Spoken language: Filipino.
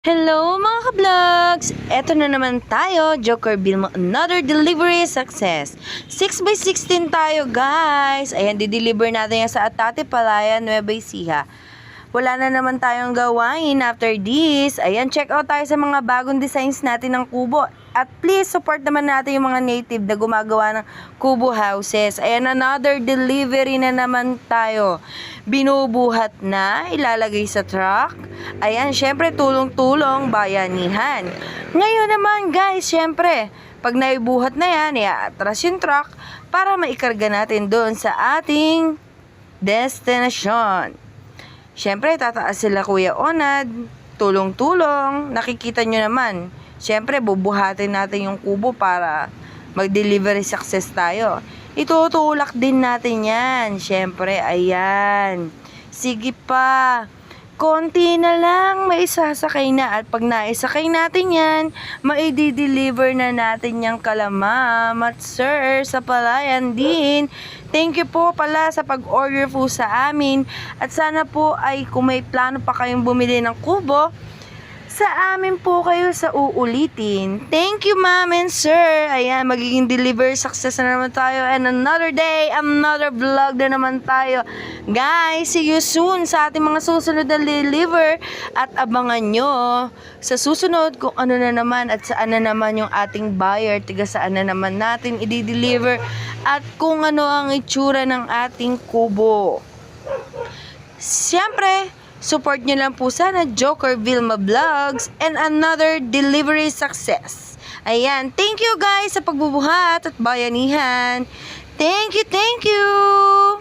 Hello mga ka-vlogs! Eto na naman tayo, Joker Vilma, another delivery success. 6x16 tayo guys. Ayan, di-deliver natin yan sa Atate Palayan, Nueva Ecija. Wala na naman tayong gawain after this. Ayan, check out tayo sa mga bagong designs natin ng kubo. At please support naman natin yung mga native na gumagawa ng kubo houses. Ayan, another delivery na naman tayo. Binubuhat na, ilalagay sa truck. Ayan, syempre tulong-tulong, bayanihan. Ngayon naman guys, syempre, pag naibuhat na yan, i-atras yung truck para maikarga natin doon sa ating destination. Syempre, tataas sila Kuya Onad, tulong-tulong, nakikita nyo naman. Syempre, bubuhatin natin yung kubo para mag-delivery success tayo. Itutulak din natin yan. Syempre, ayan. Sige pa. Konti na lang, maisasakay na. At pag naisakay natin yan, maidi-deliver na natin yung kalamamat, sir, sa Palayan din. Thank you po pala sa pag-order po sa amin. At sana po ay kung may plano pa kayong bumili ng kubo, sa amin po kayo sa uulitin. Thank you, ma'am and sir. Ayan, magiging deliver success na naman tayo. And another day, another vlog na naman tayo. Guys, see you soon sa ating mga susunod na deliver. At abangan nyo sa susunod kung ano na naman at saan na naman yung ating buyer. Tiga saan na naman natin i-deliver. At kung ano ang itsura ng ating kubo. Siyempre, support nyo lang po sana Joker Vilma Vlogs and another delivery success. Ayan, thank you guys sa pagbubuhat at bayanihan. Thank you, thank you!